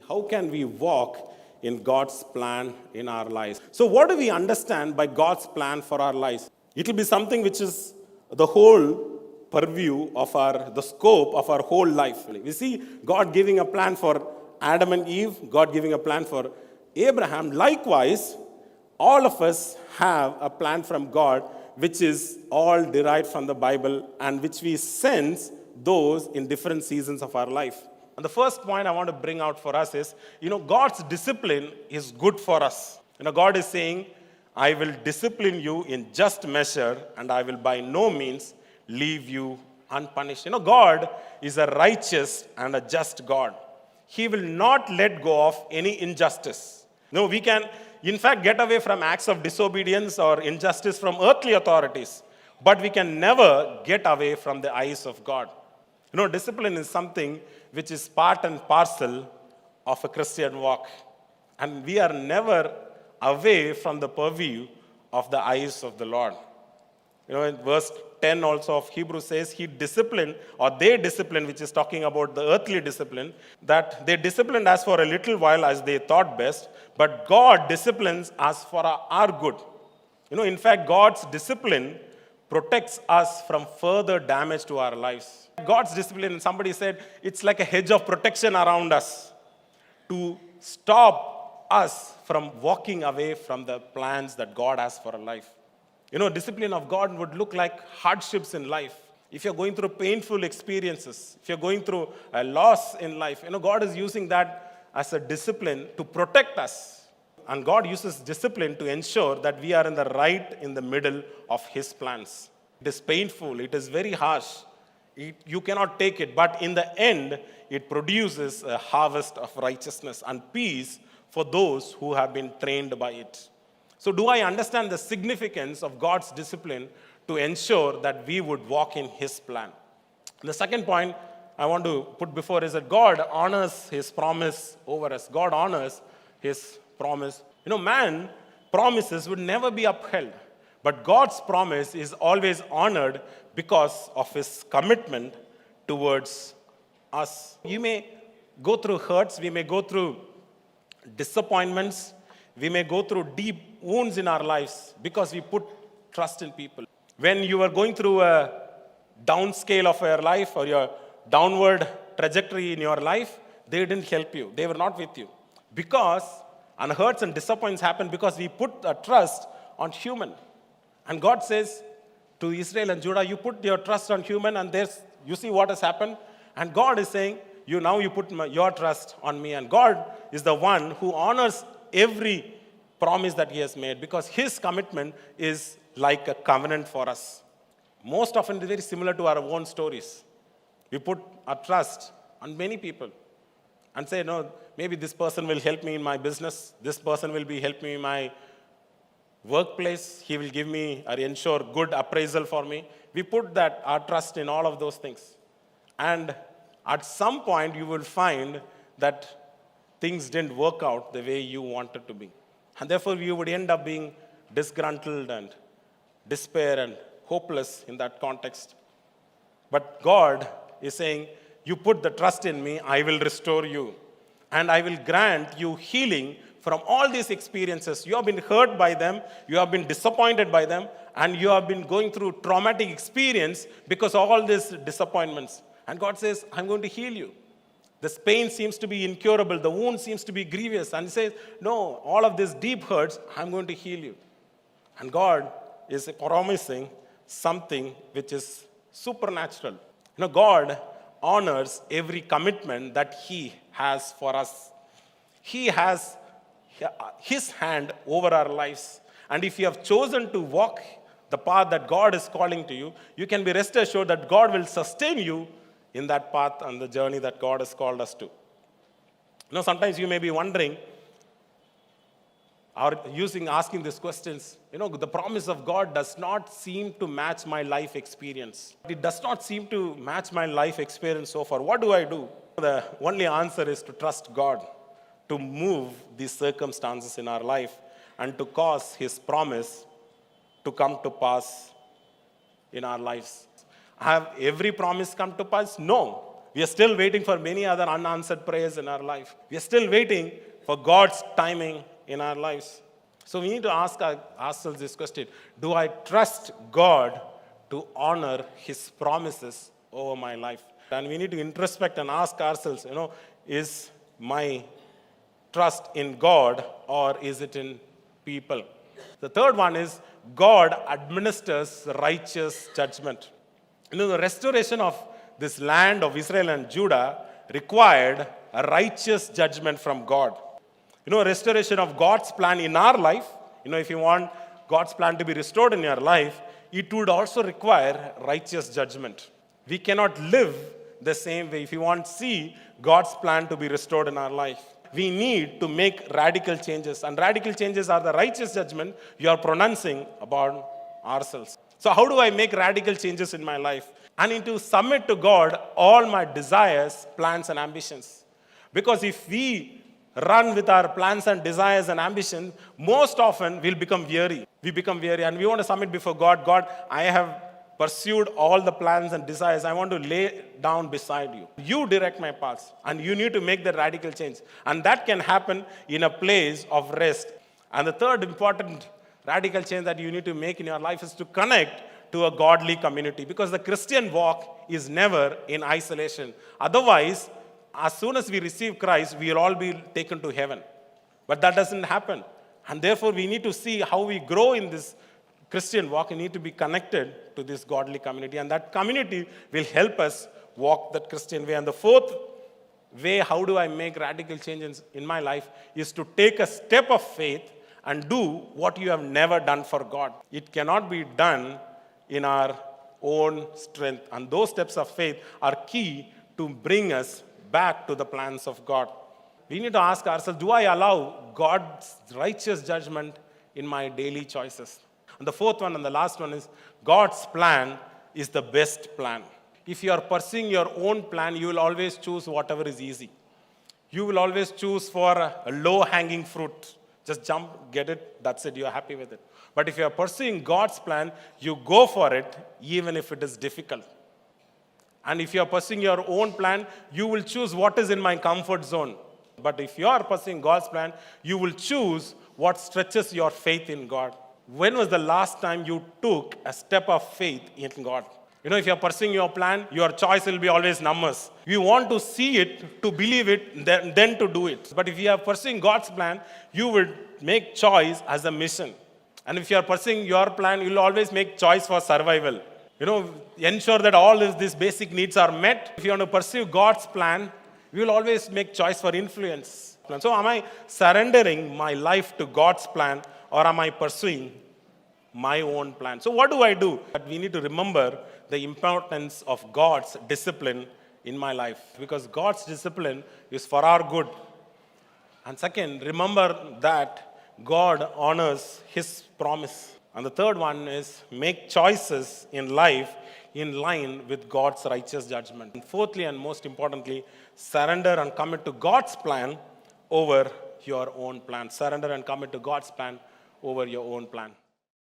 How can we walk in God's plan in our lives? So, what do we understand by God's plan for our lives? It will be something which is the whole purview of the scope of our whole life. We see God giving a plan for Adam and Eve, God giving a plan for Abraham. Likewise, all of us have a plan from God, which is all derived from the Bible and which we sense those in different seasons of our life. And the first point I want to bring out for us is, God's discipline is good for us. God is saying, I will discipline you in just measure, and I will by no means leave you unpunished. God is a righteous and a just God. He will not let go of any injustice. We can, in fact, get away from acts of disobedience or injustice from earthly authorities, but we can never get away from the eyes of God. Discipline is something which is part and parcel of a Christian walk. And we are never away from the purview of the eyes of the Lord. In verse 10 also of Hebrews says, they disciplined, which is talking about the earthly discipline, that they disciplined us for a little while as they thought best, but God disciplines us for our good. In fact, God's discipline protects us from further damage to our lives. God's discipline, somebody said, it's like a hedge of protection around us to stop us from walking away from the plans that God has for our life. Discipline of God would look like hardships in life. If you're going through painful experiences, if you're going through a loss in life, God is using that as a discipline to protect us. And God uses discipline to ensure that we are in the middle of His plans. It is painful, it is very harsh. You cannot take it, but in the end, it produces a harvest of righteousness and peace for those who have been trained by it. So do I understand the significance of God's discipline to ensure that we would walk in His plan? The second point I want to put before is that God honors His promise over us. God honors His promise. Man promises would never be upheld, but God's promise is always honored because of His commitment towards us. You may go through hurts, we may go through disappointments, we may go through deep wounds in our lives because we put trust in people. When you are going through a downscale of your life or your downward trajectory in your life, they didn't help you. They were not with you. And hurts and disappointments happen because we put a trust on human. And God says to Israel and Judah, you put your trust on human, and you see what has happened. And God is saying, you put your trust on me. And God is the one who honors every promise that He has made because His commitment is like a covenant for us. Most often it is very similar to our own stories. We put our trust on many people and say, no, maybe this person will help me in my business. This person will help me in my workplace. He will give me or ensure good appraisal for me. We put our trust in all of those things. And at some point, you will find that things didn't work out the way you wanted to be. And therefore, you would end up being disgruntled and despair and hopeless in that context. But God is saying, you put the trust in me, I will restore you. And I will grant you healing from all these experiences. You have been hurt by them, you have been disappointed by them, and you have been going through traumatic experience because of all these disappointments. And God says, I'm going to heal you. This pain seems to be incurable. The wound seems to be grievous. And He says, no, all of these deep hurts, I'm going to heal you. And God is promising something which is supernatural. God honors every commitment that He has for us. He has His hand over our lives. And if you have chosen to walk the path that God is calling to you, you can be rest assured that God will sustain you in that path and the journey that God has called us to. Sometimes you may be wondering, or asking these questions, the promise of God does not seem to match my life experience. It does not seem to match my life experience so far. What do I do? The only answer is to trust God to move these circumstances in our life and to cause His promise to come to pass in our lives. Have every promise come to pass? No. We are still waiting for many other unanswered prayers in our life. We are still waiting for God's timing in our lives. So we need to ask ourselves this question: do I trust God to honor His promises over my life? And we need to introspect and ask ourselves, is my trust in God or is it in people? The third one is God administers righteous judgment. The restoration of this land of Israel and Judah required a righteous judgment from God. Restoration of God's plan in our life, if you want God's plan to be restored in your life, it would also require righteous judgment. We cannot live the same way if you want to see God's plan to be restored in our life. We need to make radical changes, and radical changes are the righteous judgment you are pronouncing about ourselves. So how do I make radical changes in my life? I need to submit to God all my desires, plans, and ambitions. Because if we run with our plans and desires and ambitions, most often we'll become weary. We become weary and we want to submit before God. God, I have pursued all the plans and desires. I want to lay down beside you. You direct my paths, and you need to make the radical change. And that can happen in a place of rest. And the third important radical change that you need to make in your life is to connect to a godly community, because the Christian walk is never in isolation. Otherwise, as soon as we receive Christ, we will all be taken to heaven. But that doesn't happen. And therefore, we need to see how we grow in this Christian walk. We need to be connected to this godly community. And that community will help us walk that Christian way. And the fourth way, how do I make radical changes in my life, is to take a step of faith and do what you have never done for God. It cannot be done in our own strength. And those steps of faith are key to bring us back to the plans of God. We need to ask ourselves, do I allow God's righteous judgment in my daily choices? And the fourth one and the last one is, God's plan is the best plan. If you are pursuing your own plan, you will always choose whatever is easy. You will always choose for a low-hanging fruit. Just jump, get it, that's it, you are happy with it. But if you are pursuing God's plan, you go for it even if it is difficult. And if you are pursuing your own plan, you will choose what is in my comfort zone. But if you are pursuing God's plan, you will choose what stretches your faith in God. When was the last time you took a step of faith in God? If you are pursuing your plan, your choice will be always numbers. You want to see it, to believe it, then to do it. But if you are pursuing God's plan, you will make choice as a mission. And if you are pursuing your plan, you will always make choice for survival. Ensure that all these basic needs are met. If you want to pursue God's plan, you will always make choice for influence. So am I surrendering my life to God's plan, or am I pursuing my own plan? So what do I do? But we need to remember the importance of God's discipline in my life, because God's discipline is for our good. And second, remember that God honors His promise. And the third one is, make choices in life in line with God's righteous judgment. And fourthly, and most importantly, surrender and commit to God's plan over your own plan. Surrender and commit to God's plan over your own plan.